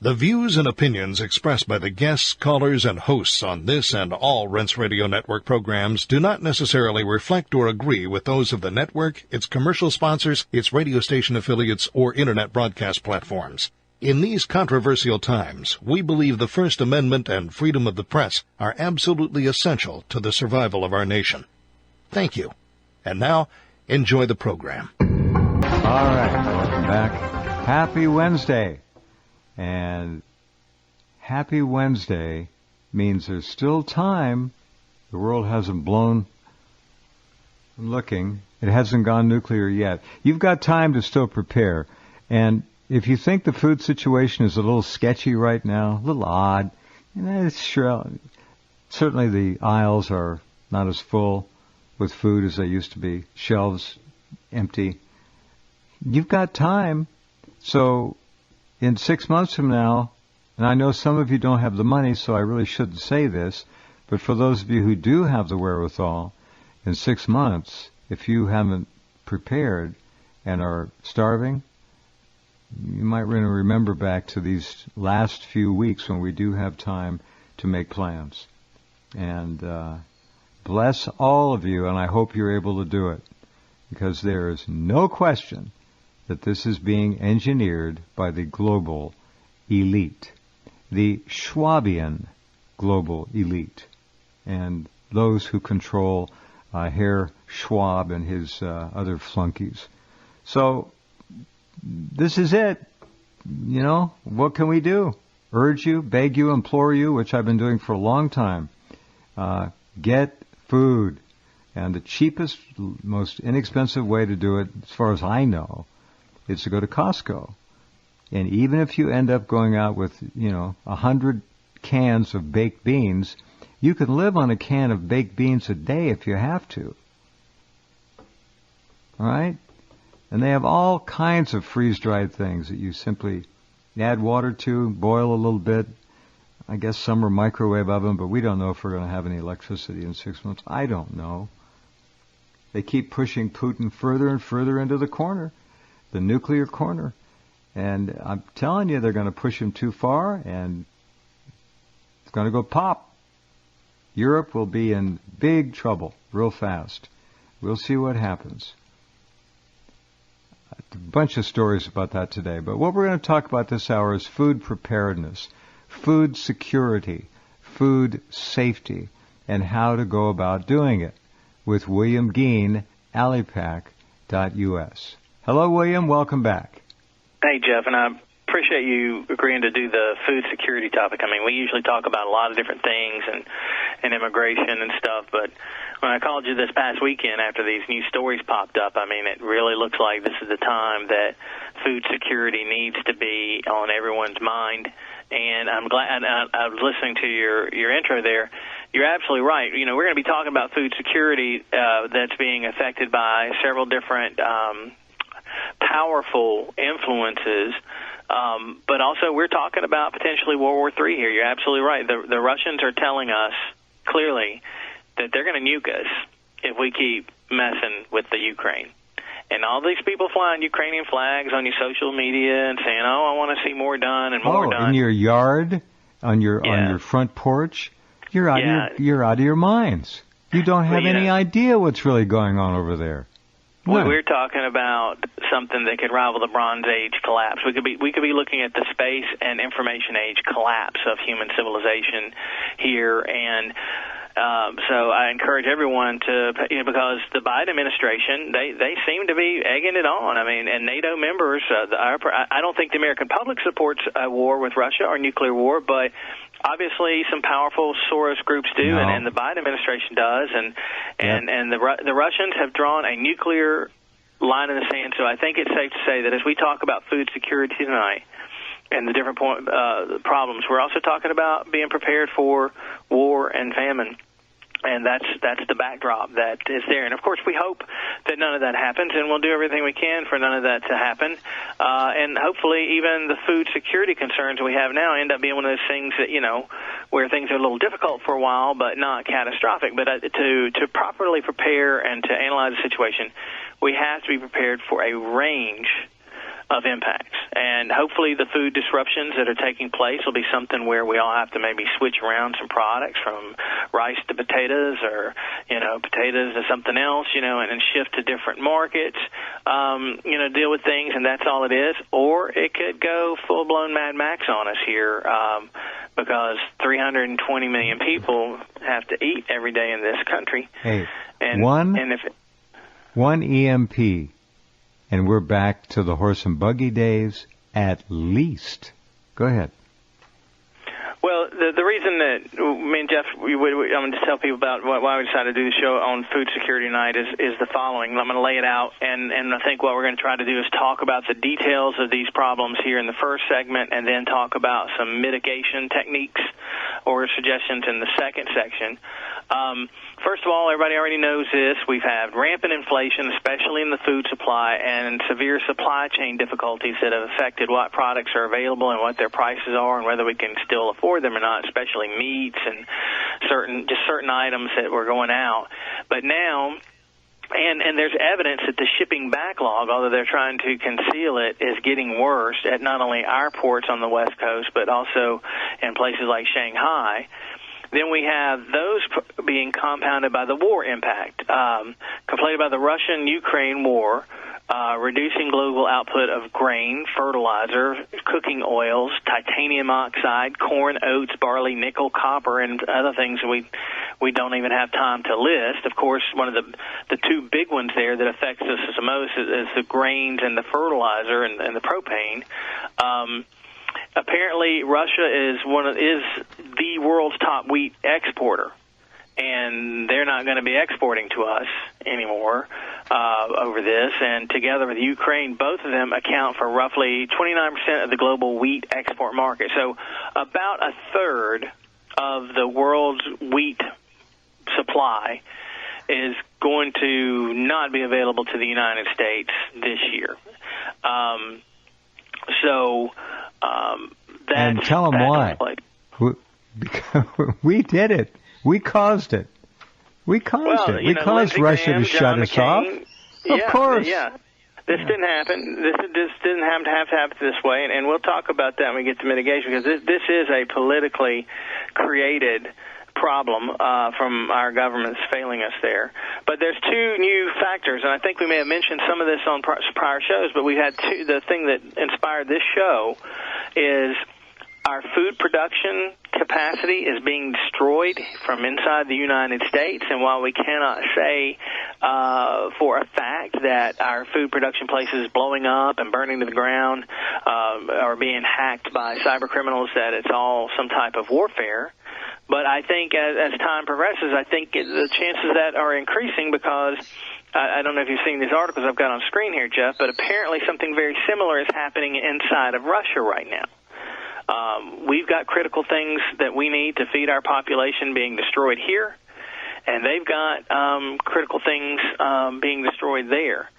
The views and opinions expressed by the guests, callers, and hosts on this and all Rense Radio Network programs do not necessarily reflect or agree with those of the network, its commercial sponsors, its radio station affiliates, or Internet broadcast platforms. In these controversial times, we believe the First Amendment and freedom of the press are absolutely essential to the survival of our nation. Thank you. And now, enjoy the program. All right, welcome back. Happy Wednesday. And happy Wednesday means there's still time. The world hasn't blown. I'm looking. It hasn't gone nuclear yet. You've got time to still prepare. And if you think the food situation is a little sketchy right now, a little odd, it's sure, certainly the aisles are not as full with food as they used to be. Shelves empty. You've got time. So in 6 months from now, and I know some of you don't have the money, so I really shouldn't say this, but for those of you who do have the wherewithal, in 6 months, if you haven't prepared and are starving, you might remember back to these last few weeks when we do have time to make plans. And bless all of you, and I hope you're able to do it, because there is no question that this is being engineered by the global elite, the Schwabian global elite, and those who control Herr Schwab and his other flunkies. So this is it. You know, what can we do? Urge you, beg you, implore you, which I've been doing for a long time. Get food. And the cheapest, most inexpensive way to do it, as far as I know, is to go to Costco. And even if you end up going out with, 100 cans of baked beans, you can live on a can of baked beans a day if you have to. All right? And they have all kinds of freeze-dried things that you simply add water to, boil a little bit. I guess some are microwave oven, but we don't know if we're going to have any electricity in 6 months. I don't know. They keep pushing Putin further and further into the corner, the nuclear corner. And I'm telling you, they're going to push him too far, and it's going to go pop. Europe will be in big trouble real fast. We'll see what happens. A bunch of stories about that today. But what we're going to talk about this hour is food preparedness, food security, food safety, and how to go about doing it with William Gheen, ALIPAC.us. Hello, William. Welcome back. Hey, Jeff, and I appreciate you agreeing to do the food security topic. I mean, we usually talk about a lot of different things and immigration and stuff, but when I called you this past weekend after these new stories popped up, I mean, it really looks like this is the time that food security needs to be on everyone's mind. And I'm glad I was listening to your intro there. You're absolutely right. You know, we're going to be talking about food security that's being affected by several different powerful influences. But also we're talking about potentially World War III here. You're absolutely right. The Russians are telling us clearly that they're going to nuke us if we keep messing with the Ukraine. And all these people flying Ukrainian flags on your social media and saying, "Oh, I want to see more done and more done." In your yard, on your front porch, you're out of your minds. You don't have any idea what's really going on over there. We're talking about something that could rival the Bronze Age collapse. We could be looking at the space and information age collapse of human civilization here, and so I encourage everyone to, because the Biden administration, they seem to be egging it on. I mean, and NATO members, I don't think the American public supports a war with Russia or nuclear war, but obviously some powerful Soros groups do, No. and the Biden administration does, and the Russians have drawn a nuclear line in the sand. So I think it's safe to say that as we talk about food security tonight and the different problems, we're also talking about being prepared for war and famine. And that's the backdrop that is there. And, of course, we hope that none of that happens, and we'll do everything we can for none of that to happen. And hopefully even the food security concerns we have now end up being one of those things that, where things are a little difficult for a while but not catastrophic. But to properly prepare and to analyze the situation, we have to be prepared for a range of impacts. And hopefully the food disruptions that are taking place will be something where we all have to maybe switch around some products from rice to potatoes, or, potatoes to something else, and shift to different markets, deal with things, and that's all it is. Or it could go full-blown Mad Max on us here, because 320 million people have to eat every day in this country. Hey, and one EMP, and we're back to the horse and buggy days at least. Go ahead. Well, the reason that me and Jeff, I'm going to tell people about why we decided to do the show on food security tonight is the following. I'm going to lay it out, and I think what we're going to try to do is talk about the details of these problems here in the first segment, and then talk about some mitigation techniques or suggestions in the second section. First of all, everybody already knows this. We've had rampant inflation, especially in the food supply, and severe supply chain difficulties that have affected what products are available and what their prices are, and whether we can still afford them or not, especially meats and certain items that were going out. But now, and there's evidence that the shipping backlog, although they're trying to conceal it, is getting worse at not only our ports on the West Coast, but also in places like Shanghai. Then we have those being compounded by the war impact, completed by the Russian-Ukraine war, reducing global output of grain, fertilizer, cooking oils, titanium oxide, corn, oats, barley, nickel, copper, and other things we don't even have time to list. Of course, one of the two big ones there that affects us the most is the grains and the fertilizer and the propane. Apparently, Russia is the world's top wheat exporter, and they're not going to be exporting to us anymore over this. And together with Ukraine, both of them account for roughly 29% of the global wheat export market. So about a third of the world's wheat supply is going to not be available to the United States this year. And tell them why. We did it. We caused it. We caused it. We caused Russia to shut us off. Of course. Yeah. This didn't happen. This didn't have to happen this way, and we'll talk about that when we get to mitigation, because this is a politically created problem from our governments failing us there. But there's two new factors, and I think we may have mentioned some of this on prior shows, but we've had two. The thing that inspired this show is our food production capacity is being destroyed from inside the United States, and while we cannot say for a fact that our food production places is blowing up and burning to the ground or being hacked by cyber criminals, that it's all some type of warfare. But I think as time progresses, I think the chances of that are increasing, because I don't know if you've seen these articles I've got on screen here, Jeff, but apparently something very similar is happening inside of Russia right now. We've got critical things that we need to feed our population being destroyed here, and they've got critical things being destroyed there.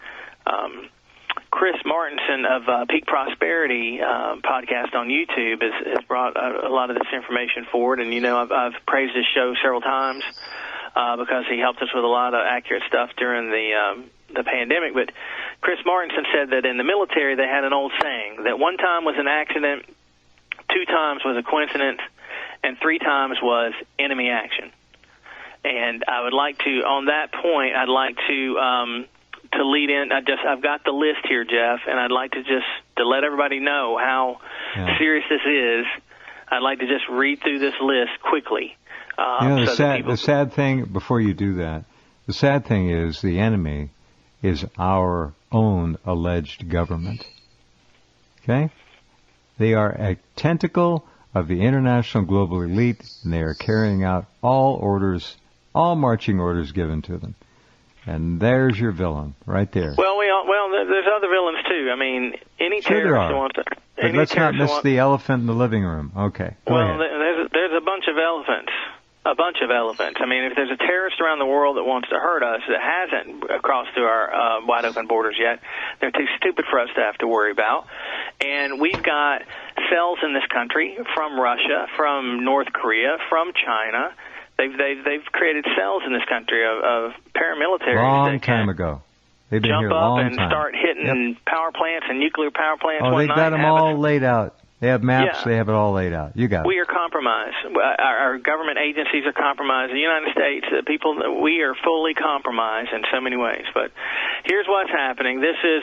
Chris Martinson of Peak Prosperity podcast on YouTube has brought a lot of this information forward, and I've praised his show several times because he helped us with a lot of accurate stuff during the pandemic. But Chris Martinson said that in the military they had an old saying that 1 time was an accident, 2 times was a coincidence, and 3 times was enemy action. And I would like to, on that point, I'd like to lead in. I've got the list here, Jeff, and I'd like to let everybody know how serious this is. I'd like to just read through this list quickly. The sad thing, before you do that, the sad thing is the enemy is our own alleged government. Okay? They are a tentacle of the international global elite, and they are carrying out all marching orders given to them. And there's your villain, right there. Well, there's other villains too. I mean, any terrorist wants to. But let's not miss the elephant in the living room. Okay. Go ahead. There's a bunch of elephants. I mean, if there's a terrorist around the world that wants to hurt us that hasn't crossed through our wide open borders yet, they're too stupid for us to have to worry about. And we've got cells in this country from Russia, from North Korea, from China. They've created cells in this country of paramilitaries. Long time ago. They've been here jump a up long and time. start hitting power plants and nuclear power plants Oh, one they've night. got them all laid out. They have maps. Yeah. They have it all laid out. You got it. We are compromised. Our government agencies are compromised. The United States, we are fully compromised in so many ways. But here's what's happening. This is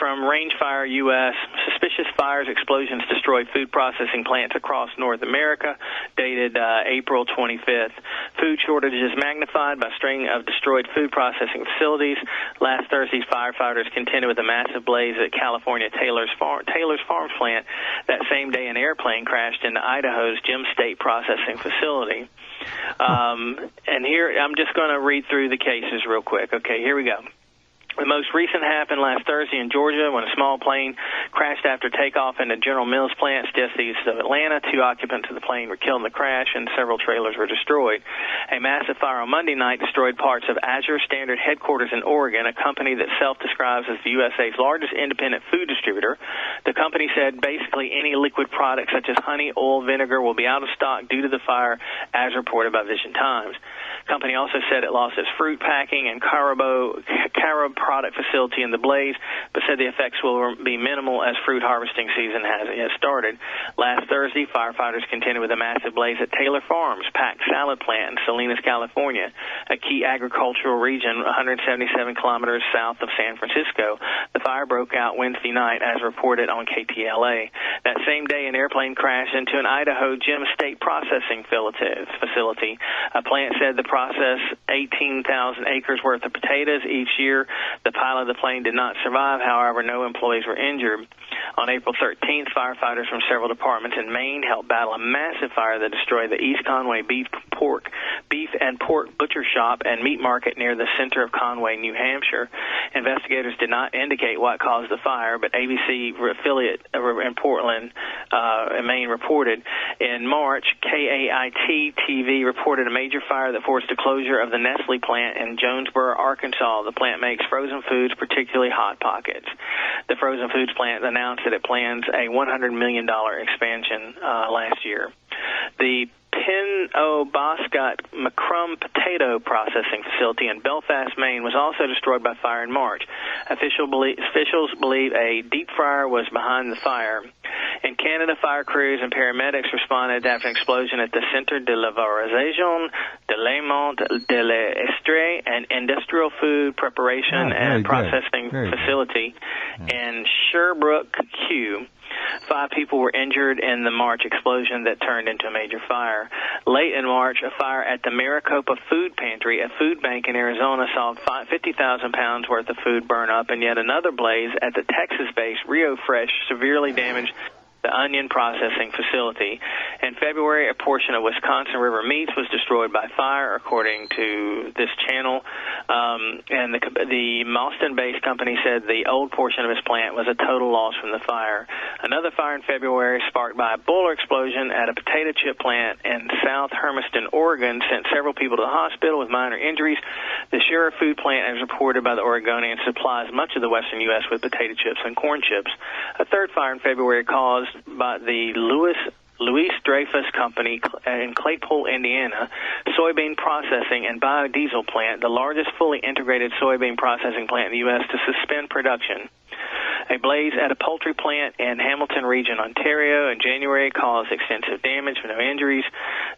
from Rangefire U.S. Suspicious fires, explosions destroy food processing plants across North America, dated April 25th. Food shortages magnified by string of destroyed food processing facilities. Last Thursday's firefighters contended with a massive blaze at California Taylor's Farms plant. That same day, an airplane crashed into Idaho's Gem State processing facility. And here, I'm just going to read through the cases real quick. Okay, here we go. The most recent happened last Thursday in Georgia when a small plane crashed after takeoff in a General Mills plant just east of Atlanta. 2 occupants of the plane were killed in the crash, and several trailers were destroyed. A massive fire on Monday night destroyed parts of Azure Standard headquarters in Oregon, a company that self-describes as the USA's largest independent food distributor. The company said basically any liquid product such as honey, oil, vinegar will be out of stock due to the fire, as reported by Vision Times. The company also said it lost its fruit packing and carob product facility in the blaze, but said the effects will be minimal as fruit harvesting season has started. Last Thursday, firefighters contended with a massive blaze at Taylor Farms, packed salad plant in Salinas, California, a key agricultural region 177 kilometers south of San Francisco. The fire broke out Wednesday night, as reported on KTLA. That same day, an airplane crashed into an Idaho Gem State processing facility. A plant said the process 18,000 acres worth of potatoes each year. The pilot of the plane did not survive. However, no employees were injured. On April 13th, firefighters from several departments in Maine helped battle a massive fire that destroyed the East Conway beef and pork butcher shop and meat market near the center of Conway, New Hampshire. Investigators did not indicate what caused the fire, but ABC affiliate in Portland, Maine, reported. In March, KAIT TV reported a major fire that forced the closure of the Nestle plant in Jonesboro, Arkansas. The plant makes frozen foods, particularly Hot Pockets. The frozen foods plant announced that it plans a $100 million expansion last year. The Penobscot Macrum potato processing facility in Belfast, Maine, was also destroyed by fire in March. Officials believe a deep fryer was behind the fire. In Canada, fire crews and paramedics responded after an explosion at the Centre de la Valorisation de l'Aimant de l'Estrée, an industrial food preparation and processing facility in Sherbrooke, Q. 5 people were injured in the March explosion that turned into a major fire. Late in March, a fire at the Maricopa Food Pantry, a food bank in Arizona, saw 50,000 pounds worth of food burn up, and yet another blaze at the Texas-based Rio Fresh severely damaged the onion processing facility. In February, a portion of Wisconsin River Meats was destroyed by fire, according to this channel. And the Mauston-based company said the old portion of its plant was a total loss from the fire. Another fire in February, sparked by a boiler explosion at a potato chip plant in South Hermiston, Oregon, sent several people to the hospital with minor injuries. The Shira food plant, as reported by the Oregonian, supplies much of the western U.S. with potato chips and corn chips. A third fire in February caused by the Louis Dreyfus Company in Claypool, Indiana, soybean processing and biodiesel plant, the largest fully integrated soybean processing plant in the U.S., to suspend production. A blaze at a poultry plant in Hamilton Region, Ontario, in January caused extensive damage with no injuries.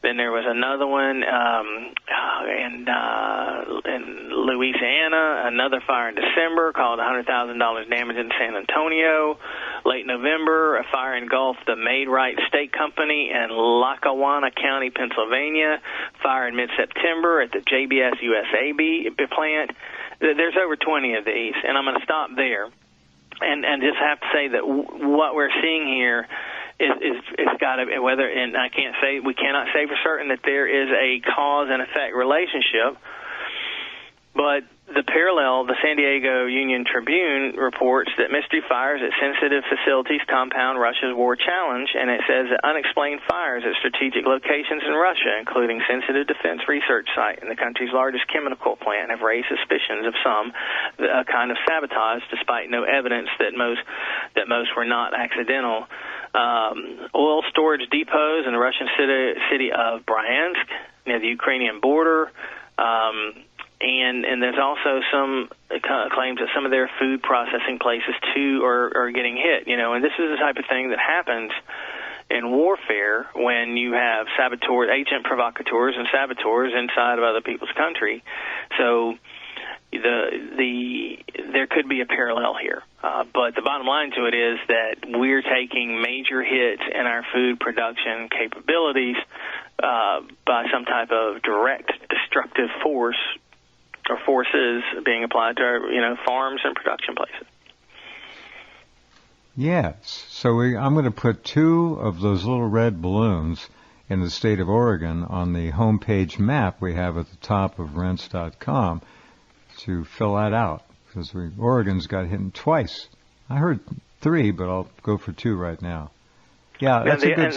Then there was another one in Louisiana, another fire in December caused $100,000 damage in San Antonio. Late November, a fire engulfed the Maid-Rite Steak Company in Lackawanna County, Pennsylvania. Fire in mid-September at the JBS USAB plant. There's over 20 of these, and I'm going to stop there. And just have to say that what we're seeing here it's got to be whether, and we cannot say for certain that there is a cause and effect relationship, but the San Diego Union Tribune reports that mystery fires at sensitive facilities compound Russia's war challenge, and it says that unexplained fires at strategic locations in Russia, including sensitive defense research site and the country's largest chemical plant, have raised suspicions of some kind of sabotage, despite no evidence that most were not accidental. Oil storage depots in the Russian city of Bryansk, near the Ukrainian border, And there's also some claims that some of their food processing places too are getting hit. And this is the type of thing that happens in warfare when you have saboteurs, agent provocateurs, and saboteurs inside of other people's country. So there could be a parallel here. But the bottom line to it is that we're taking major hits in our food production capabilities by some type of direct destructive force or forces being applied to our, farms and production places. Yes. So I'm going to put 2 of those little red balloons in the state of Oregon on the homepage map we have at the top of Rense.com to fill that out, because Oregon's got hit twice. I heard 3, but I'll go for 2 right now. Yeah, that's a good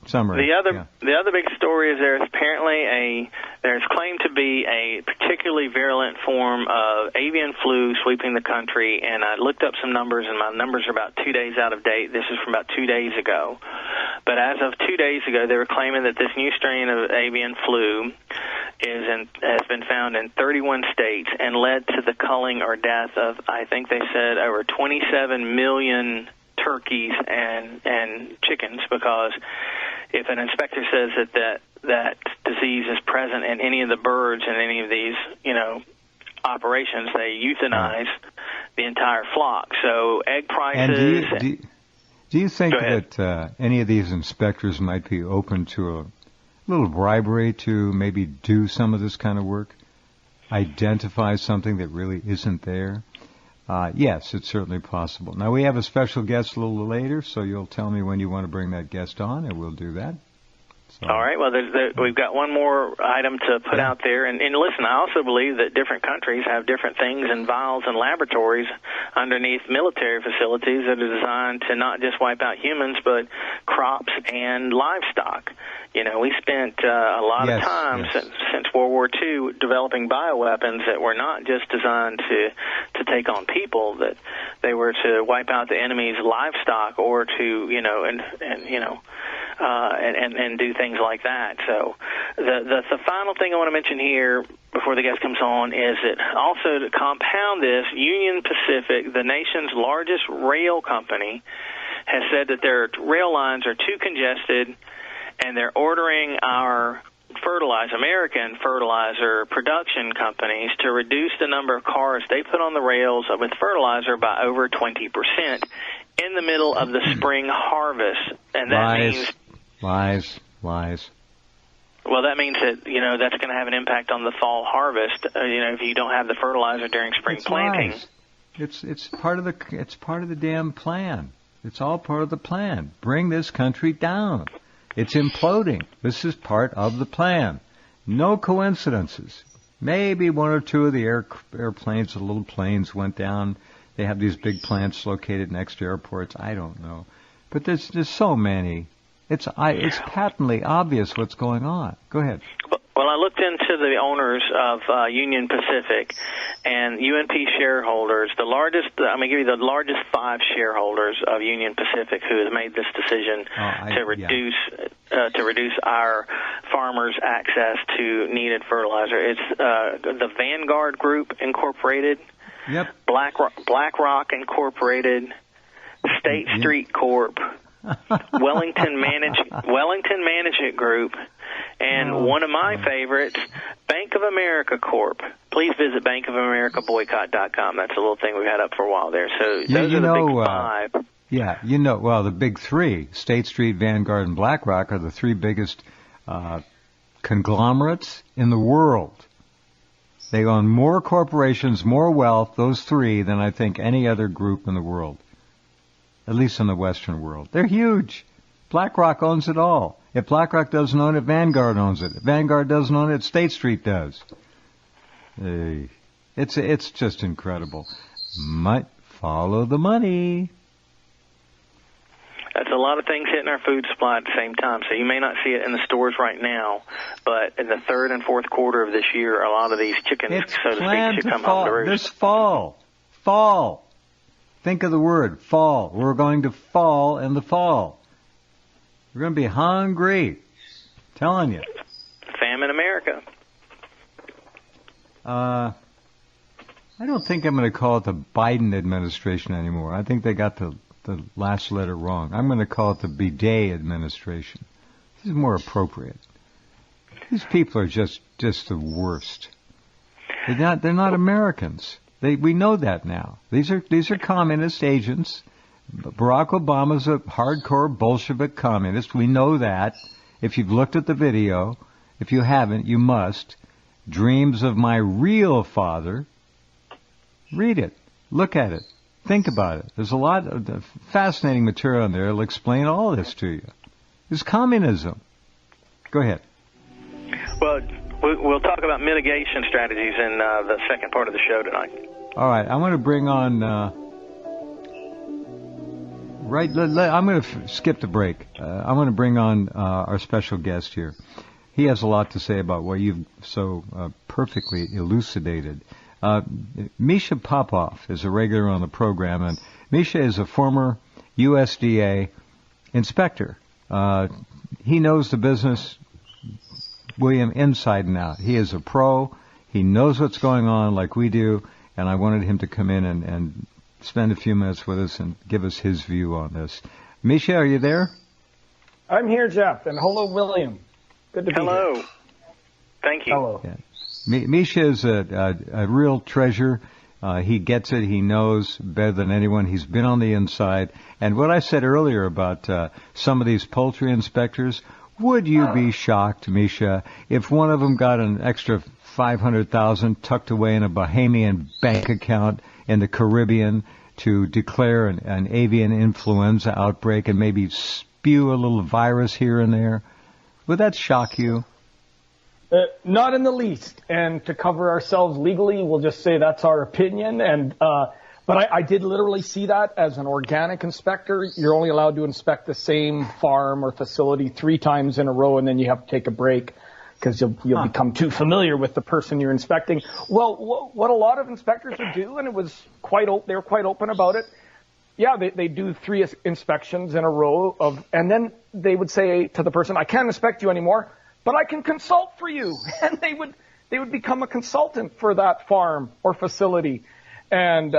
summary. The other big story is there's claimed to be a particularly virulent form of avian flu sweeping the country, and I looked up some numbers, and my numbers are about 2 days out of date. This is from about 2 days ago. But as of 2 days ago, they were claiming that this new strain of avian flu has been found in 31 states and led to the culling or death of, I think they said, over 27 million turkeys and chickens, because if an inspector says that disease is present in any of the birds in any of these, operations, they euthanize the entire flock. So egg prices. And do you think that any of these inspectors might be open to a little bribery to maybe do some of this kind of work? Identify something that really isn't there? Yes, it's certainly possible. Now, we have a special guest a little later, so you'll tell me when you want to bring that guest on, and we'll do that. So. All right. Well, we've got one more item to put out there. And listen, I also believe that different countries have different things in vials and laboratories underneath military facilities that are designed to not just wipe out humans, but crops and livestock. We spent a lot of time since World War II developing bioweapons that were not just designed to take on people, that they were to wipe out the enemy's livestock or to, and do things like that. So the final thing I want to mention here before the guest comes on is that also to compound this, Union Pacific, the nation's largest rail company, has said that their rail lines are too congested, and they're ordering our American fertilizer production companies to reduce the number of cars they put on the rails with fertilizer by over 20% in the middle of the spring harvest. And that means... Lies. Well, that means that, that's going to have an impact on the fall harvest, if you don't have the fertilizer during spring planting. Lies. It's part of the damn plan. It's all part of the plan. Bring this country down. It's imploding. This is part of the plan. No coincidences. Maybe 1 or 2 of the airplanes, the little planes went down. They have these big plants located next to airports. I don't know. But there's so many. It's patently obvious what's going on. Go ahead. Well, I looked into the owners of Union Pacific and UNP shareholders. I'm going to give you the largest 5 shareholders of Union Pacific who has made this decision to reduce our farmers' access to needed fertilizer. It's the Vanguard Group Incorporated, BlackRock Incorporated, State Street Corp., Wellington Management Group, and one of my favorites, Bank of America Corp. Please visit bankofamericaboycott.com. That's a little thing we've had up for a while there. So those are the big 5. The big 3, State Street, Vanguard, and BlackRock, are the 3 biggest conglomerates in the world. They own more corporations, more wealth, those 3, than I think any other group in the world. At least in the Western world. They're huge. BlackRock owns it all. If BlackRock doesn't own it, Vanguard owns it. If Vanguard doesn't own it, State Street does. It's just incredible. Might follow the money. That's a lot of things hitting our food supply at the same time. So you may not see it in the stores right now, but in the 3rd and 4th quarter of this year, a lot of these chickens, so to speak, should come home to roost. This fall. Think of the word, fall. We're going to fall in the fall. We're going to be hungry. Telling you. Famine America. I don't think I'm going to call it the Biden administration anymore. I think they got the last letter wrong. I'm going to call it the bidet administration. This is more appropriate. These people are just the worst. They're not Americans. We know that now. These are communist agents. Barack Obama's a hardcore Bolshevik communist. We know that. If you've looked at the video, if you haven't, you must. Dreams of My Real Father. Read it. Look at it. Think about it. There's a lot of fascinating material in there that'll explain all this to you. It's communism. Go ahead. Well, we'll talk about mitigation strategies in the second part of the show tonight. All right. I want to bring on... I'm going to skip the break. I want to bring on our special guest here. He has a lot to say about what you've so perfectly elucidated. Misha Popov is a regular on the program, and Misha is a former USDA inspector. He knows the business, William, inside and out. He is a pro. He knows what's going on like we do, and I wanted him to come in and spend a few minutes with us and give us his view on this. Misha, are you there? I'm here, Jeff, and hello, William. Good to be here. Hello. Thank you. Hello. Yeah. Misha is a real treasure. He gets it. He knows better than anyone. He's been on the inside. And what I said earlier about some of these poultry inspectors, would you be shocked, Misha, if one of them got an extra $500,000 tucked away in a Bahamian bank account in the Caribbean to declare an avian influenza outbreak and maybe spew a little virus here and there? Would that shock you? Not in the least. And to cover ourselves legally, we'll just say that's our opinion. And but I did literally see that as an organic inspector. You're only allowed to inspect the same farm or facility 3 times in a row, and then you have to take a break because you'll become too familiar with the person you're inspecting. Well, what a lot of inspectors would do, and they were quite open about it. Yeah, they do 3 inspections in a row and then they would say to the person, I can't inspect you anymore, but I can consult for you. And they would become a consultant for that farm or facility. And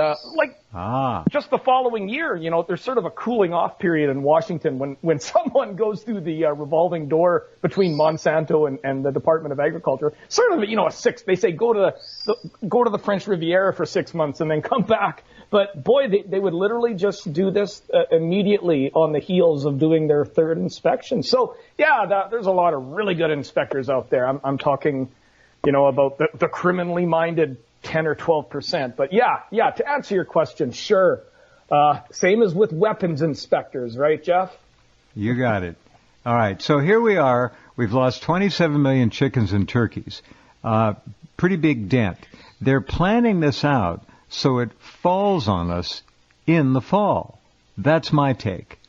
just the following year, there's sort of a cooling off period in Washington when someone goes through the revolving door between Monsanto and the Department of Agriculture. Sort of, a 6. They say go to the French Riviera for 6 months and then come back. But boy, they would literally just do this immediately on the heels of doing their 3rd inspection. So yeah, there's a lot of really good inspectors out there. I'm talking, about the criminally minded 10 or 12%. But yeah, to answer your question, sure. Same as with weapons inspectors, right, Jeff? You got it. All right. So here we are. We've lost 27 million chickens and turkeys. Pretty big dent. They're planning this out so it falls on us in the fall. That's my take.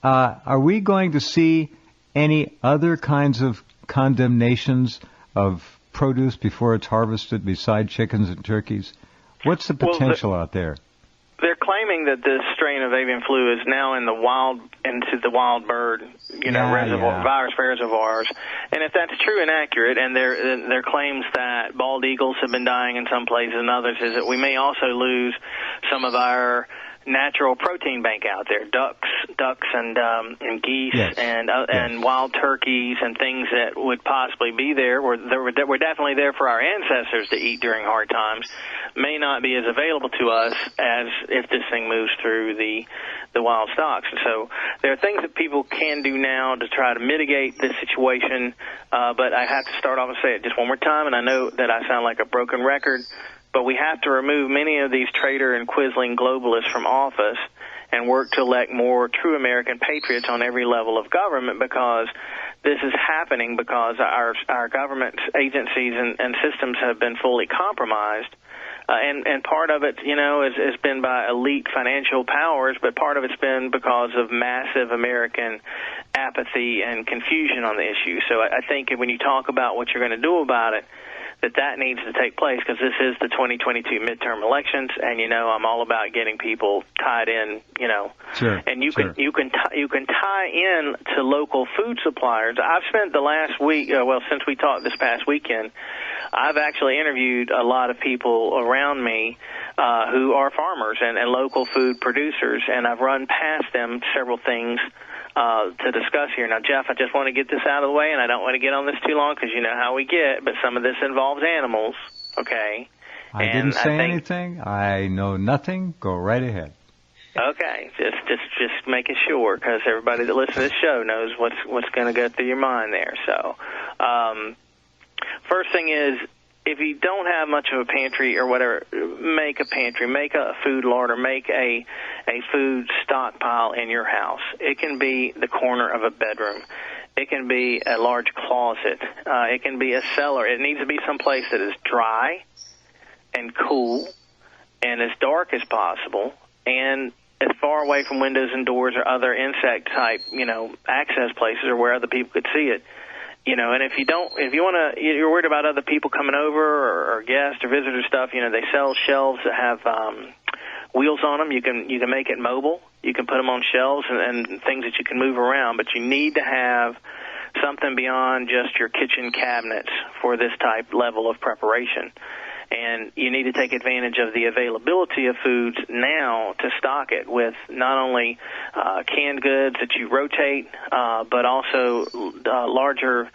Are we going to see any other kinds of condemnations of produce before it's harvested beside chickens and turkeys? What's the potential out there? They're claiming that this strain of avian flu is now into the wild bird, virus reservoirs. And if that's true and accurate, and their claims that bald eagles have been dying in some places and others, is that we may also lose some of our natural protein bank out there, ducks and geese, yes. and wild turkeys and things that would possibly be there. That were definitely there for our ancestors to eat during hard times, may not be as available to us as if this thing moves through the wild stocks. And so there are things that people can do now to try to mitigate this situation, but I have to start off and say it just one more time, and I know that I sound like a broken record, but we have to remove many of these traitor and quizzling globalists from office and work to elect more true American patriots on every level of government, because this is happening because our government agencies and systems have been fully compromised. And part of it, has been by elite financial powers, but part of it's been because of massive American apathy and confusion on the issue. So I think when you talk about what you're going to do about it, that needs to take place, because this is the 2022 midterm elections, and I'm all about getting people tied in, Sure. And you can tie in to local food suppliers. I've spent the last week, since we talked this past weekend, I've actually interviewed a lot of people around me who are farmers and local food producers, and I've run past them several things to discuss here. Now, Jeff, I just want to get this out of the way, and I don't want to get on this too long because you know how we get, but some of this involves animals, okay? I didn't say anything. I know nothing. Go right ahead. Okay, just making sure, because everybody that listens to this show knows what's going to go through your mind there. So, first thing is, if you don't have much of a pantry or whatever, make a pantry, make a food larder, make a food stockpile in your house. It can be the corner of a bedroom. It can be a large closet. It can be a cellar. It needs to be someplace that is dry and cool and as dark as possible and as far away from windows and doors or other insect type, access places or where other people could see it. And if you're worried about other people coming over or guests or visitor stuff, they sell shelves that have wheels on them. You can make it mobile. You can put them on shelves and things that you can move around, but you need to have something beyond just your kitchen cabinets for this type level of preparation. And you need to take advantage of the availability of foods now to stock it with not only canned goods that you rotate, but also larger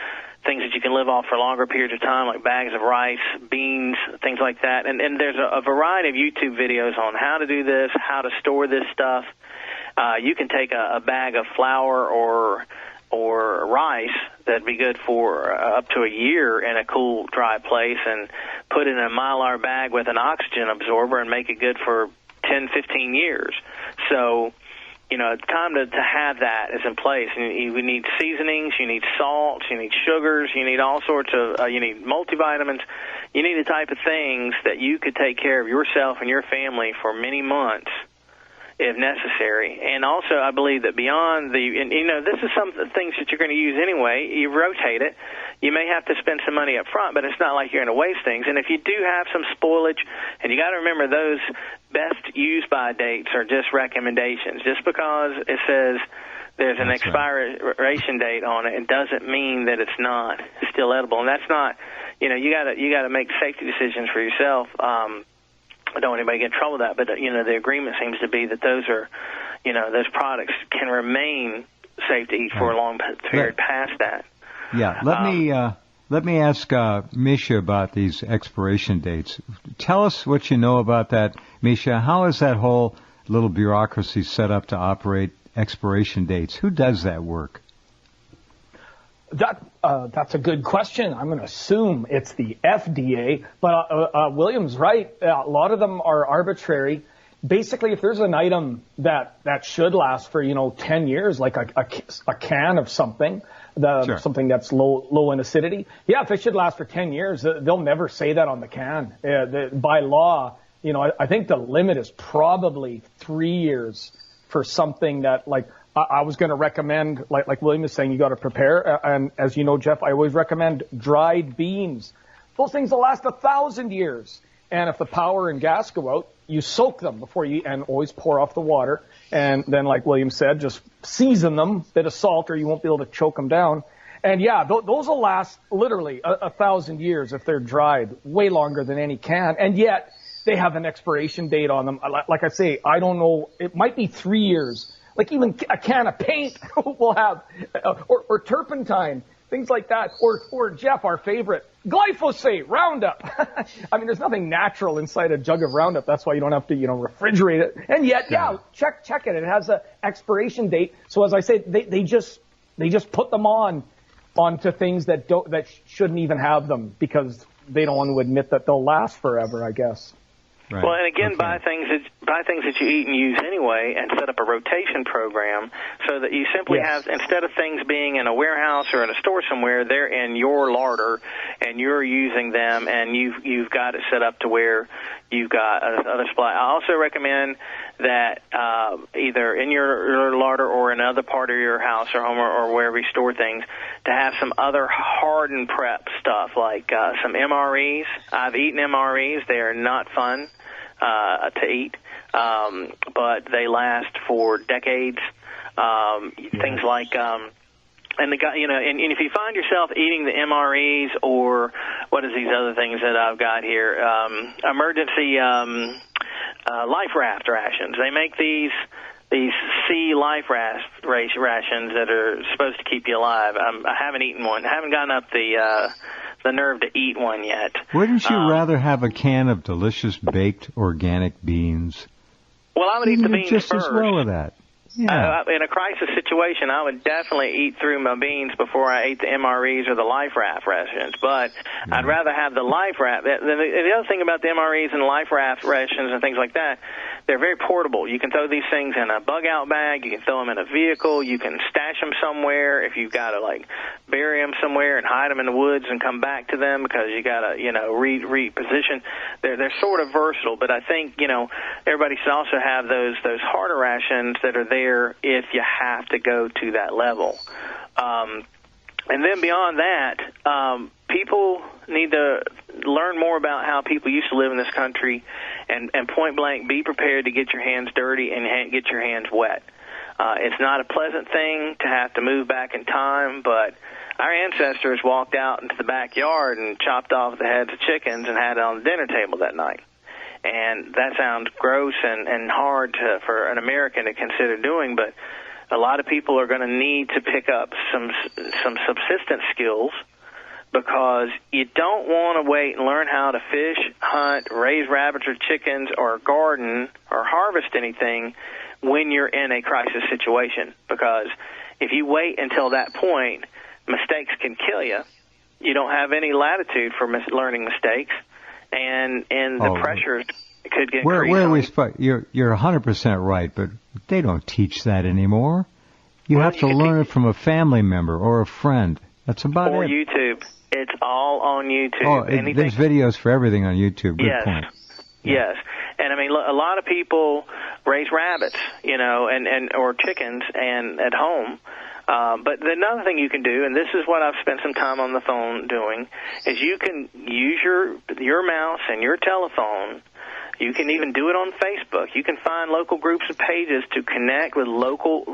things that you can live off for longer periods of time, like bags of rice, beans, things like that. And there's a variety of YouTube videos on how to do this, how to store this stuff. You can take a bag of flour or rice that'd be good for up to a year in a cool, dry place and put it in a Mylar bag with an oxygen absorber and make it good for 10, 15 years. So, it's time to have that is in place. And you need seasonings, you need salts, you need sugars, you need all sorts of, you need multivitamins. You need the type of things that you could take care of yourself and your family for many months if necessary. And also, I believe that beyond this is some things that you're going to use anyway. You rotate it. You may have to spend some money up front, but it's not like you're going to waste things. And if you do have some spoilage, and you got to remember those best use by dates are just recommendations. Just because it says there's an expiration date on it, it doesn't mean that it's not still edible. And that's not, you got to make safety decisions for yourself. I don't want anybody to get in trouble with that, but, the agreement seems to be that those are, those products can remain safe to eat for a long period past that. Yeah, let me ask Misha about these expiration dates. Tell us what you know about that, Misha. How is that whole little bureaucracy set up to operate expiration dates? Who does that work? That's a good question. I'm going to assume it's the FDA, but William's right. A lot of them are arbitrary. Basically, if there's an item that should last for 10 years, like a can of something, something that's low in acidity, if it should last for 10 years, they'll never say that on the can. By law, I think the limit is probably 3 years for something that I was going to recommend, like William is saying, you got to prepare. And as you know, Jeff, I always recommend dried beans. Those things will last 1,000 years. And if the power and gas go out, you soak them before you eat and always pour off the water. And then, like William said, just season them, bit of salt, or you won't be able to choke them down. And those will last literally 1,000 years if they're dried, way longer than any can. And yet they have an expiration date on them. Like I say, I don't know. It might be 3 years. Like even a can of paint will have, or turpentine, things like that. Or Jeff, our favorite, glyphosate, Roundup. I mean, there's nothing natural inside a jug of Roundup. That's why you don't have to, refrigerate it. And yet, check it. It has an expiration date. So as I say, they just put them onto things that shouldn't even have them because they don't want to admit that they'll last forever, I guess. Right. Well, and again, buy things that you eat and use anyway, and set up a rotation program so that you simply have, instead of things being in a warehouse or in a store somewhere, they're in your larder, and you're using them, and you've got it set up to where you've got other supply. I also recommend that either in your larder or in another part of your house or home or wherever you store things, to have some other hardened prep stuff like some MREs. I've eaten MREs. They are not fun to eat, but they last for decades. Things like And the guy, and if you find yourself eating the MREs or what is these other things that I've got here, emergency life raft rations. They make these sea life rations that are supposed to keep you alive. I haven't eaten one. I haven't gotten up the nerve to eat one yet. Wouldn't you rather have a can of delicious baked organic beans? Well, I would eat the beans just first. As well with that. Yeah. In a crisis situation, I would definitely eat through my beans before I ate the MREs or the life raft rations. But I'd rather have the life raft. The other thing about the MREs and life raft rations and things like that, they're very portable. You can throw these things in a bug-out bag. You can throw them in a vehicle. You can stash them somewhere if you've got to, bury them somewhere and hide them in the woods and come back to them because you got to, reposition. They're sort of versatile, but I think, everybody should also have those harder rations that are there if you have to go to that level. And then beyond that, people need to learn more about how people used to live in this country and point blank be prepared to get your hands dirty and get your hands wet. It's not a pleasant thing to have to move back in time, but our ancestors walked out into the backyard and chopped off the heads of chickens and had it on the dinner table that night. And that sounds gross and hard for an American to consider doing, but a lot of people are going to need to pick up some subsistence skills because you don't want to wait and learn how to fish, hunt, raise rabbits or chickens or garden or harvest anything when you're in a crisis situation. Because if you wait until that point, mistakes can kill you. You don't have any latitude for learning mistakes. And the pressures could get increased. You're 100% right, but they don't teach that anymore. You have to learn it from a family member or a friend. That's about it. Or YouTube. It's all on YouTube. Oh, there's videos for everything on YouTube. Good point. Yes. And I mean, a lot of people raise rabbits, or chickens and at home. But another thing you can do, and this is what I've spent some time on the phone doing, is you can use your mouse and your telephone. You can even do it on Facebook. You can find local groups and pages to connect with local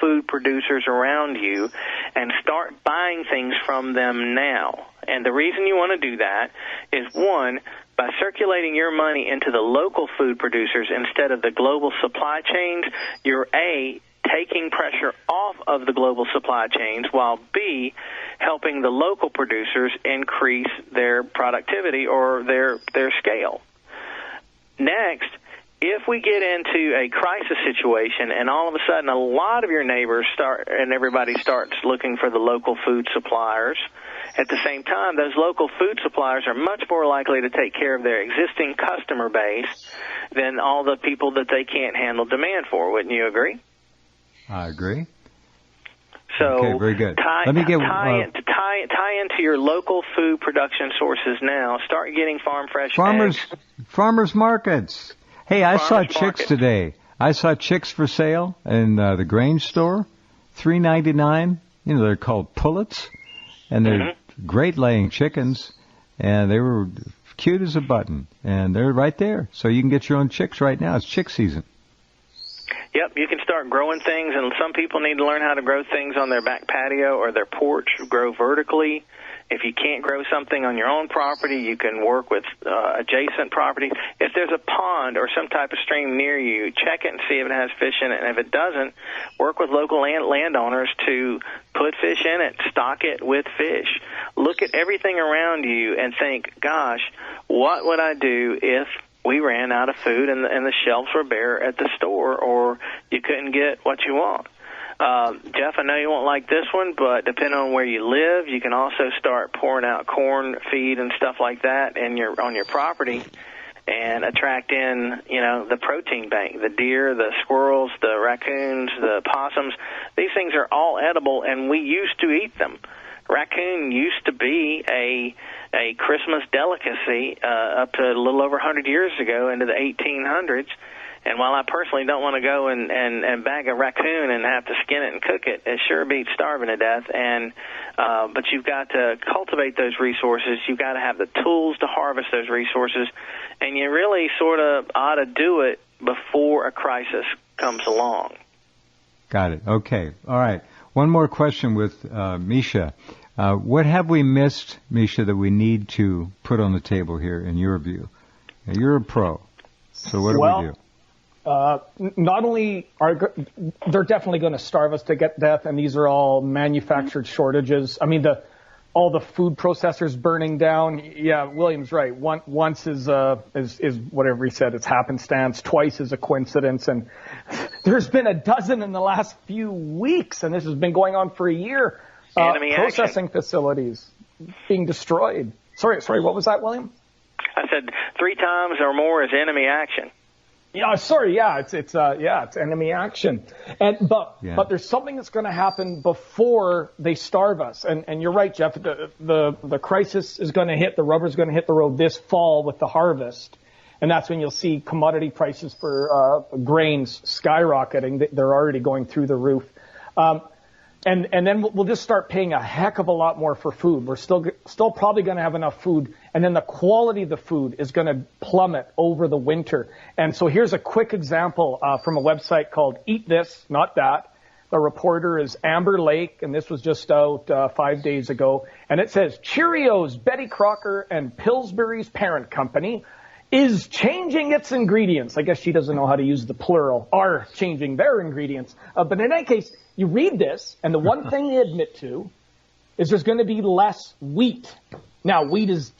food producers around you and start buying things from them now. And the reason you want to do that is, one, by circulating your money into the local food producers instead of the global supply chains, you're taking pressure off of the global supply chains, while B, helping the local producers increase their productivity or their scale. Next, if we get into a crisis situation and all of a sudden a lot of your neighbors everybody starts looking for the local food suppliers, at the same time, those local food suppliers are much more likely to take care of their existing customer base than all the people that they can't handle demand for. Wouldn't you agree? I agree. So okay, very good. tie into your local food production sources now. Start getting farm fresh eggs. Farmers markets. Hey, I saw chicks today. I saw chicks for sale in the Grange store, $3.99. They're called pullets, and they're great laying chickens, and they were cute as a button, and they're right there. So you can get your own chicks right now. It's chick season. Yep, you can start growing things, and some people need to learn how to grow things on their back patio or their porch, grow vertically. If you can't grow something on your own property, you can work with adjacent properties. If there's a pond or some type of stream near you, check it and see if it has fish in it. And if it doesn't, work with local landowners to put fish in it, stock it with fish. Look at everything around you and think, gosh, what would I do if we ran out of food and the shelves were bare at the store, or you couldn't get what you want? Jeff, I know you won't like this one, but depending on where you live, you can also start pouring out corn feed and stuff like that on your property and attract in, the protein bank, the deer, the squirrels, the raccoons, the possums. These things are all edible, and we used to eat them. Raccoon used to be a Christmas delicacy up to a little over 100 years ago into the 1800s. And while I personally don't want to go and bag a raccoon and have to skin it and cook it, it sure beats starving to death. And but you've got to cultivate those resources. You've got to have the tools to harvest those resources. And you really sort of ought to do it before a crisis comes along. Got it. Okay. All right. One more question with Misha. What have we missed, Misha, that we need to put on the table here, in your view? Now, you're a pro, so what do we do? Not only they're definitely going to starve us to death, and these are all manufactured shortages. I mean, all the food processors burning down. Yeah, William's right. Once is whatever he said. It's happenstance. Twice is a coincidence. And there's been a dozen in the last few weeks, and this has been going on for a year. Processing facilities being destroyed. Sorry. What was that, William? I said 3 times or more is enemy action. Yeah, sorry. Yeah, it's enemy action. But there's something that's going to happen before they starve us. And you're right, Jeff. The crisis is going to hit. The rubber's going to hit the road this fall with the harvest, and that's when you'll see commodity prices for grains skyrocketing. They're already going through the roof. And then we'll just start paying a heck of a lot more for food. We're still probably going to have enough food, and then the quality of the food is going to plummet over the winter. And so here's a quick example from a website called Eat This, Not That. The reporter is Amber Lake, and this was just out 5 days ago. And it says, Cheerios, Betty Crocker, and Pillsbury's parent company is changing its ingredients. I guess she doesn't know how to use the plural. Are changing their ingredients. But in any case, you read this, and the one thing they admit to is there's going to be less wheat. Now, wheat is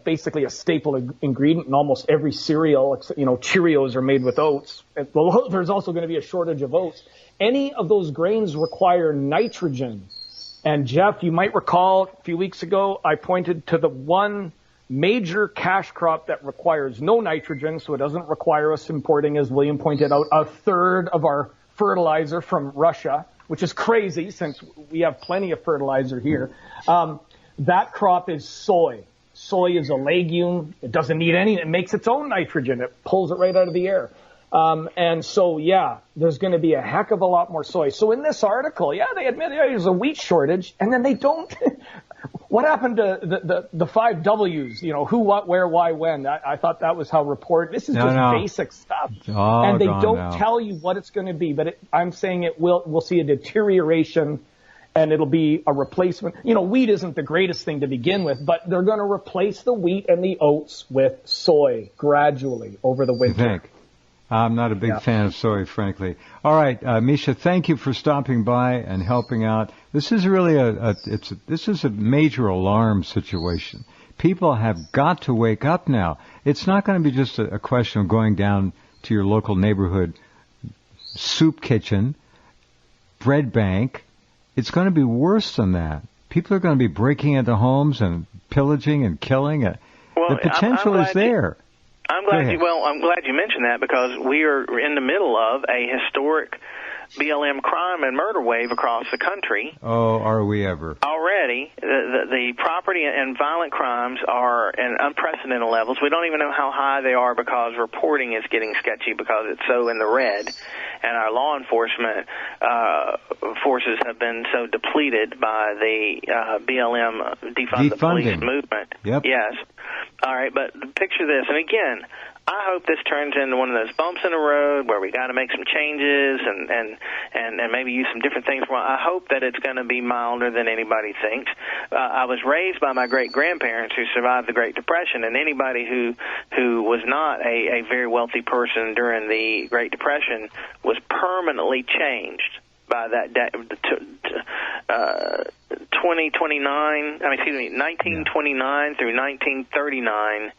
basically a staple ingredient in almost every cereal. Cheerios are made with oats. Well, there's also going to be a shortage of oats. Any of those grains require nitrogen. And Jeff, you might recall a few weeks ago, I pointed to the one major cash crop that requires no nitrogen, so it doesn't require us importing, as William pointed out, a third of our fertilizer from Russia, which is crazy since we have plenty of fertilizer here. That crop is soy. Soy is a legume. It doesn't need any. It makes its own nitrogen. It pulls it right out of the air. And so, there's going to be a heck of a lot more soy. So in this article, they admit there's a wheat shortage, and then they don't. What happened to the 5 W's? Who, what, where, why, when? I thought that was how this is basic stuff. And they don't tell you what it's going to be. But I'm saying we'll see a deterioration, and it'll be a replacement. Wheat isn't the greatest thing to begin with, but they're going to replace the wheat and the oats with soy gradually over the winter. You think? I'm not a big fan of soy, frankly. All right, Misha, thank you for stopping by and helping out. This is really this is a major alarm situation. People have got to wake up now. It's not going to be just a question of going down to your local neighborhood soup kitchen, bread bank. It's going to be worse than that. People are going to be breaking into homes and pillaging and killing. The potential is there. I'm glad you mentioned that, because we are in the middle of a historic BLM crime and murder wave across the country. Oh, are we ever? Already, the property and violent crimes are in unprecedented levels. We don't even know how high they are because reporting is getting sketchy because it's so in the red. And our law enforcement forces have been so depleted by the BLM defund the police movement. Yep. Yes. All right, but picture this. And again, I hope this turns into one of those bumps in the road where we got to make some changes and maybe use some different things. Well, I hope that it's going to be milder than anybody thinks. I was raised by my great-grandparents who survived the Great Depression, and anybody who was not a very wealthy person during the Great Depression was permanently changed by that 1929 through 1939,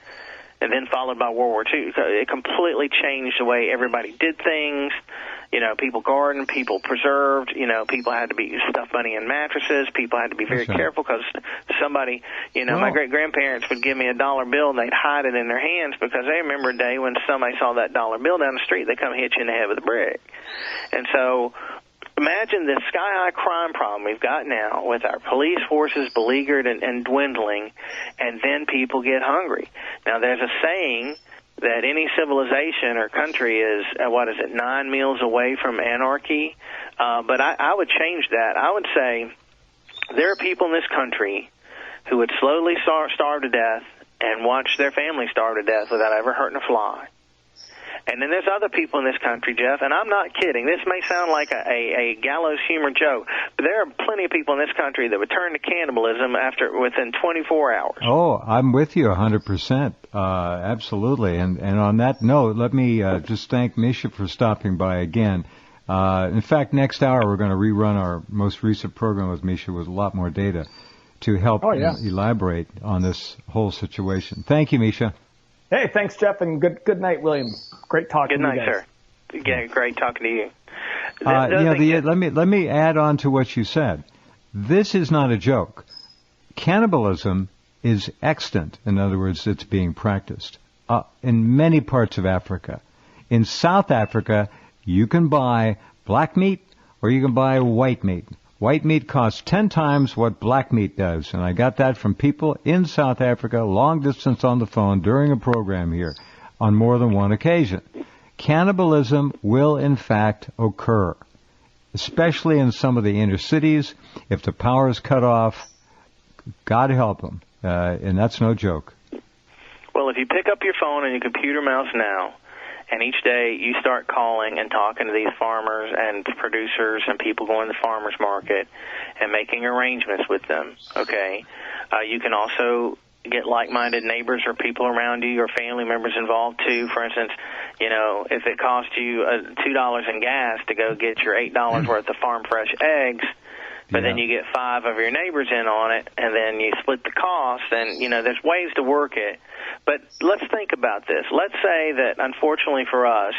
and then followed by World War II. It completely changed the way everybody did things. People gardened, people preserved, people had to stuff money in mattresses. People had to be very careful because somebody, my great-grandparents would give me $1 bill and they'd hide it in their hands because they remember a day when somebody saw that $1 bill down the street, they come hit you in the head with a brick. And so imagine this sky-high crime problem we've got now with our police forces beleaguered and dwindling, and then people get hungry. Now, there's a saying that any civilization or country is, 9 meals away from anarchy? But I would change that. I would say there are people in this country who would slowly starve to death and watch their family starve to death without ever hurting a fly. And then there's other people in this country, Jeff, and I'm not kidding. This may sound like a gallows humor joke, but there are plenty of people in this country that would turn to cannibalism within 24 hours. Oh, I'm with you 100%. Absolutely. And on that note, let me just thank Misha for stopping by again. In fact, next hour we're going to rerun our most recent program with Misha with a lot more data to help elaborate on this whole situation. Thank you, Misha. Hey, thanks, Jeff, and good night, William. Great talking to you guys. Good night, sir. Yeah, great talking to you. Let me add on to what you said. This is not a joke. Cannibalism is extant. In other words, it's being practiced in many parts of Africa. In South Africa, you can buy black meat or you can buy white meat. White meat costs 10 times what black meat does, and I got that from people in South Africa, long distance on the phone during a program here, on more than one occasion. Cannibalism will, in fact, occur, especially in some of the inner cities. If the power is cut off, God help them, and that's no joke. Well, if you pick up your phone and your computer mouse now, and each day you start calling and talking to these farmers and producers and people going to the farmers market and making arrangements with them, okay? You can also get like-minded neighbors or people around you or family members involved too. For instance, if it costs you $2 in gas to go get your $8 worth of farm fresh eggs, but then you get 5 of your neighbors in on it, and then you split the cost, and, there's ways to work it. But let's think about this. Let's say that, unfortunately for us,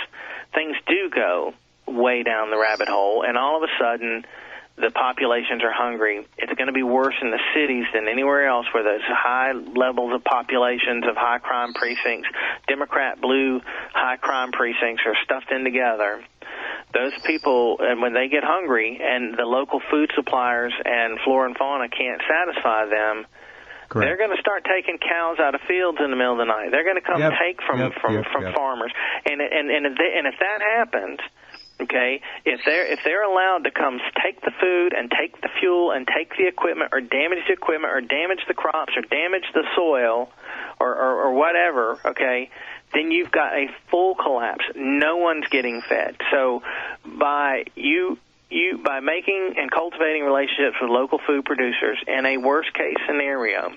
things do go way down the rabbit hole, and all of a sudden the populations are hungry. It's going to be worse in the cities than anywhere else where there's high levels of populations of high crime precincts. Democrat blue high crime precincts are stuffed in together. Those people, and when they get hungry and the local food suppliers and flora and fauna can't satisfy them, correct, they're going to start taking cows out of fields in the middle of the night. They're going to come take from farmers. And if that happens, okay, if they're allowed to come take the food and take the fuel and take the equipment or damage the equipment or damage the crops or damage the soil or whatever, okay, then you've got a full collapse. No one's getting fed. So by making and cultivating relationships with local food producers in a worst case scenario,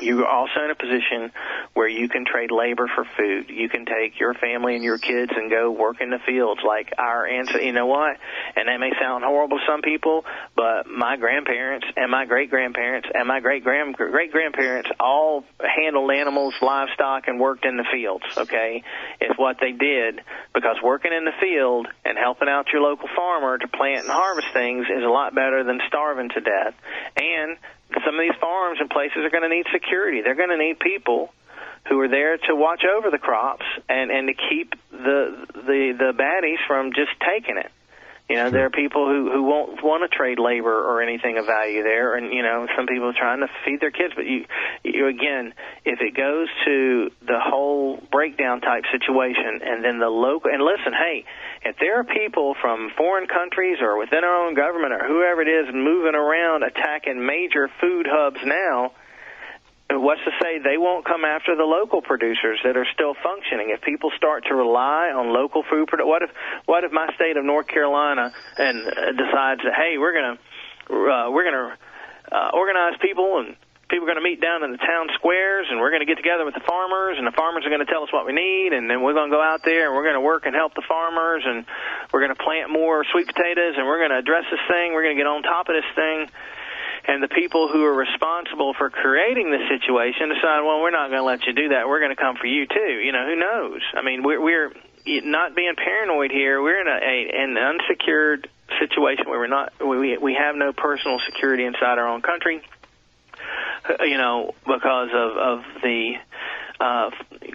you are also in a position where you can trade labor for food. You can take your family and your kids and go work in the fields like our ancestors. You know what? And that may sound horrible to some people, but my grandparents and my great-grandparents and my great-grandparents all handled animals, livestock, and worked in the fields, okay? It's what they did, because working in the field and helping out your local farmer to plant and harvest things is a lot better than starving to death. And some of these farms and places are going to need security. They're going to need people who are there to watch over the crops and to keep the baddies from just taking it. Sure. There are people who won't want to trade labor or anything of value there, and some people are trying to feed their kids. But you again, if it goes to the whole breakdown type situation, and then the local, and listen, hey, if there are people from foreign countries or within our own government or whoever it is moving around attacking major food hubs now, what's to say they won't come after the local producers that are still functioning? If people start to rely on local food, what if my state of North Carolina and decides that, hey, we're gonna organize people, and people are going to meet down in the town squares, and we're going to get together with the farmers, and the farmers are going to tell us what we need, and then we're going to go out there and we're going to work and help the farmers, and we're going to plant more sweet potatoes, and we're going to address this thing, we're going to get on top of this thing. And the people who are responsible for creating the situation decide, well, we're not going to let you do that. We're going to come for you, too. Who knows? I mean, we're not being paranoid here. We're in an unsecured situation where we have no personal security inside our own country, because of the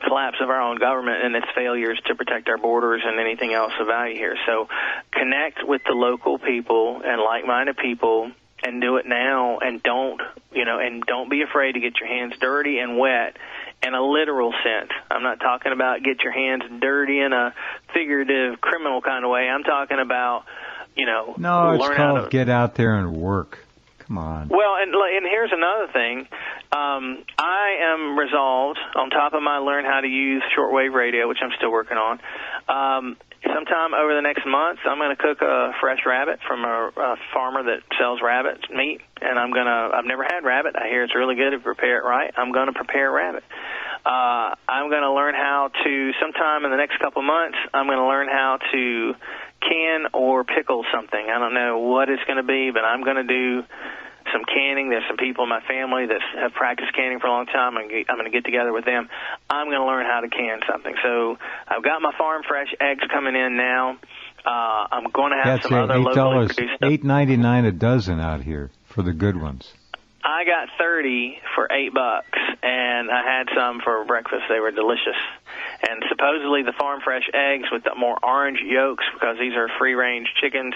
collapse of our own government and its failures to protect our borders and anything else of value here. So connect with the local people and like-minded people, and do it now, and don't be afraid to get your hands dirty and wet in a literal sense. I'm not talking about get your hands dirty in a figurative criminal kind of way. I'm talking about, No, it's called get out there and work. Come on. Well, and here's another thing. I am resolved, on top of my learn how to use shortwave radio, which I'm still working on, Sometime over the next month, I'm going to cook a fresh rabbit from a farmer that sells rabbit meat, and I've never had rabbit. I hear it's really good if you prepare it right. I'm going to prepare rabbit. I'm going to learn how to, sometime in the next couple months, I'm going to learn how to can or pickle something. I don't know what it's going to be, but I'm going to do some canning. There's some people in my family that have practiced canning for a long time. I'm going to get together with them. I'm going to learn how to can something. So I've got my farm fresh eggs coming in now. I'm going to have some other locally produced stuff. $8.99 a dozen out here for the good ones. I got 30 for $8, and I had some for breakfast. They were delicious. And supposedly the farm fresh eggs with the more orange yolks, because these are free-range chickens,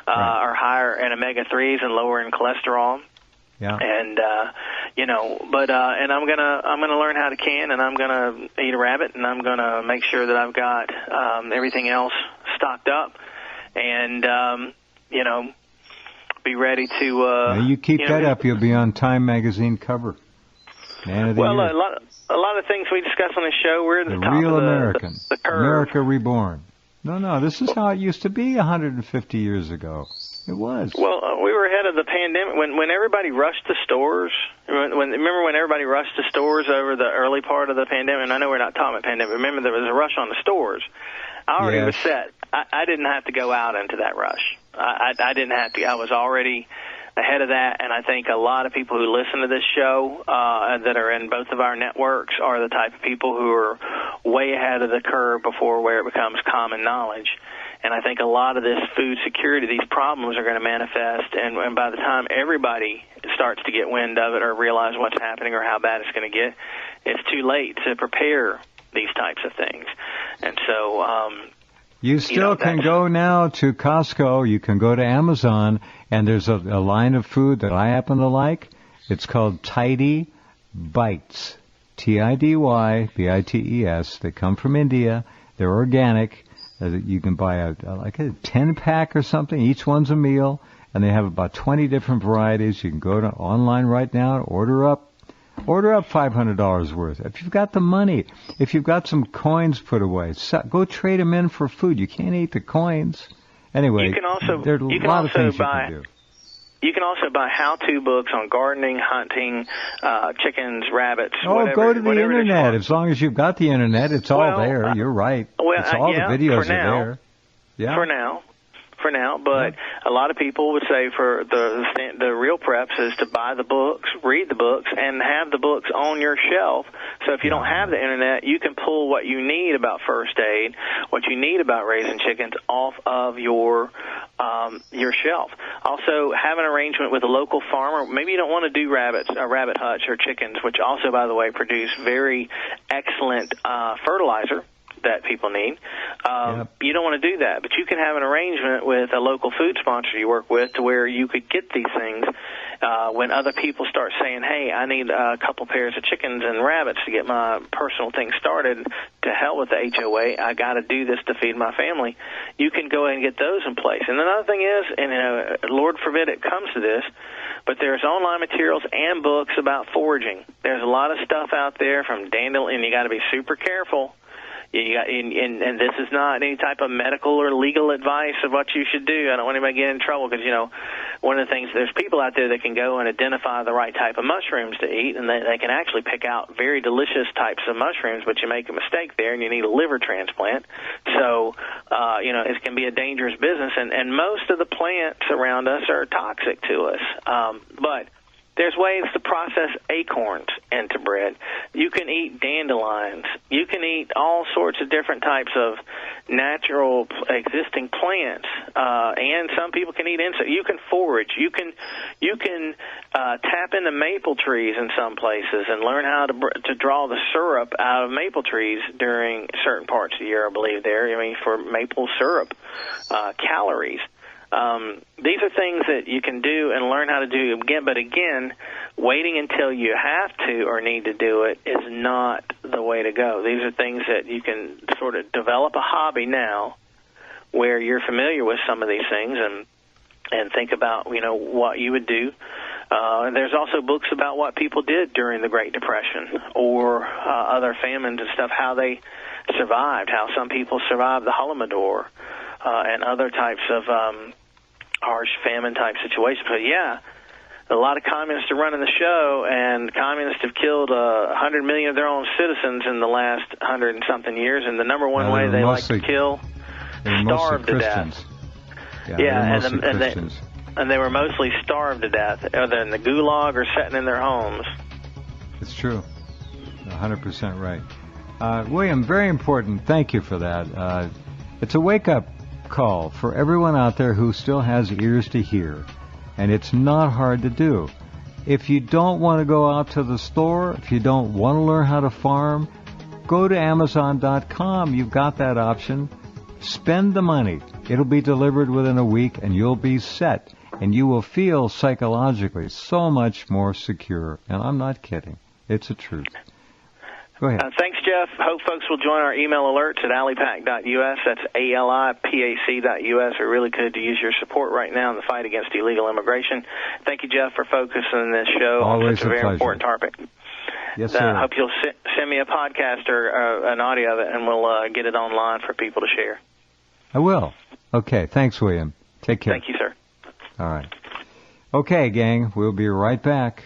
are higher in omega-3s and lower in cholesterol. Yeah. And and I'm gonna learn how to can, and I'm gonna eat a rabbit, and I'm gonna make sure that I've got everything else stocked up, and be ready to. You keep that up, you'll be on Time magazine cover. Man of the year. A lot of things we discuss on the show. We're at the top real of American, the curve. America reborn. No, this is how it used to be 150 years ago. It was. Well, we were ahead of the pandemic when everybody rushed to stores. Remember when everybody rushed to stores over the early part of the pandemic? And I know we're not talking about pandemic. Remember there was a rush on the stores. I already was set. I didn't have to go out into that rush. I didn't have to. I was already ahead of that, and I think a lot of people who listen to this show that are in both of our networks are the type of people who are way ahead of the curve before where it becomes common knowledge. And I think a lot of this food security, these problems are going to manifest, and by the time everybody starts to get wind of it or realize what's happening or how bad it's going to get, it's too late to prepare these types of things. And so you still can go now to Costco. You can go to Amazon, and there's a line of food that I happen to like. It's called Tidy Bites. Tidy Bites. They come from India. They're organic. You can buy a 10-pack or something. Each one's a meal, and they have about 20 different varieties. You can go to online right now, order up $500 worth. If you've got the money, if you've got some coins put away, go trade them in for food. You can't eat the coins. Anyway, there's a lot of things you can do. You can also buy how-to books on gardening, hunting, chickens, rabbits, whatever. Go to the Internet. As long as you've got the Internet, it's all there. You're right. It's all the videos are there. Yeah. For now, but a lot of people would say for the real preps is to buy the books, read the books, and have the books on your shelf. So if you don't have the Internet, you can pull what you need about first aid, what you need about raising chickens off of your shelf. Also, have an arrangement with a local farmer. Maybe you don't want to do rabbit hutch or chickens, which also, by the way, produce very excellent fertilizer that people need. You don't want to do that, but you can have an arrangement with a local food sponsor you work with to where you could get these things when other people start saying, hey, I need a couple pairs of chickens and rabbits to get my personal thing started. To hell with the HOA, I got to do this to feed my family. You can go ahead and get those in place. And another thing is, and Lord forbid it comes to this, but there's online materials and books about foraging. There's a lot of stuff out there from dandelion, and you got to be super careful. And this is not any type of medical or legal advice of what you should do. I don't want anybody to get in trouble because, one of the things, there's people out there that can go and identify the right type of mushrooms to eat, and they can actually pick out very delicious types of mushrooms, but you make a mistake there and you need a liver transplant. So, it can be a dangerous business, and most of the plants around us are toxic to us. But there's ways to process acorns into bread. You can eat dandelions. You can eat all sorts of different types of natural existing plants, and some people can eat insects. You can forage. You can tap into maple trees in some places and learn how to draw the syrup out of maple trees during certain parts of the year, I believe for maple syrup, calories. These are things that you can do and learn how to do again, but again, waiting until you have to or need to do it is not the way to go. These are things that you can sort of develop a hobby now where you're familiar with some of these things and think about, what you would do. And there's also books about what people did during the Great Depression or other famines and stuff, how they survived, how some people survived the Holodomor and other types of harsh famine-type situations. But, yeah, a lot of communists are running the show, and communists have killed 100 million of their own citizens in the last 100 and something years, and the number one way they like to kill, starve to death. Yeah, and they were mostly starved to death, either in the gulag or sitting in their homes. It's true. 100% right. William, very important. Thank you for that. It's a wake-up call for everyone out there who still has ears to hear, and it's not hard to do. If you don't want to go out to the store, if you don't want to learn how to farm, go to Amazon.com. You've got that option. Spend the money. It'll be delivered within a week, and you'll be set. And you will feel psychologically so much more secure. And I'm not kidding. It's the truth. Go ahead. Thanks, Jeff. Hope folks will join our email alerts at alipac.us. That's ALIPAC.us. We really could use your support right now in the fight against illegal immigration. Thank you, Jeff, for focusing this show on such a very important topic. Yes, sir. I hope you'll send me a podcast or an audio of it, and we'll get it online for people to share. I will. Okay. Thanks, William. Take care. Thank you, sir. All right. Okay, gang. We'll be right back.